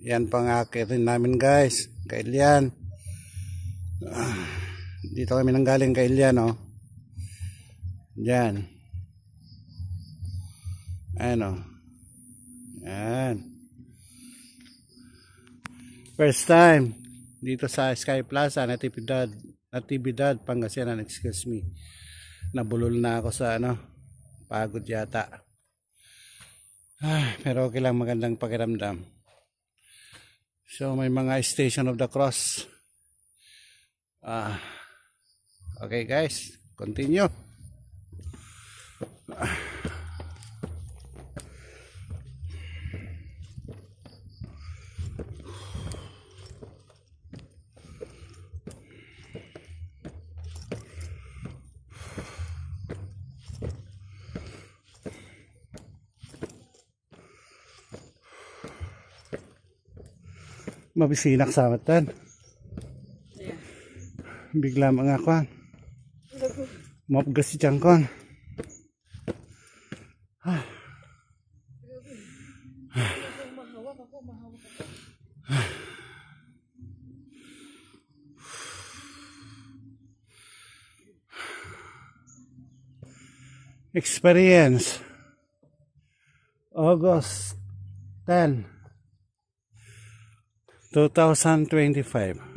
Yan pang akitin namin guys, kay Ilian. Dito kami nanggaling kay Ilian, oh. Diyan. Ano? Yan. First time dito sa Sky Plaza, Natividad, Pangasinan, excuse me. Nabulol na ako sa pagod yata. Pero okay lang, magandang pakiramdam. So may mga Station of the Cross. Okay guys, continue. Mabisinak sa matan. Bigla mga kwan. Mapgas si Changkon. Experience August 10, 2025.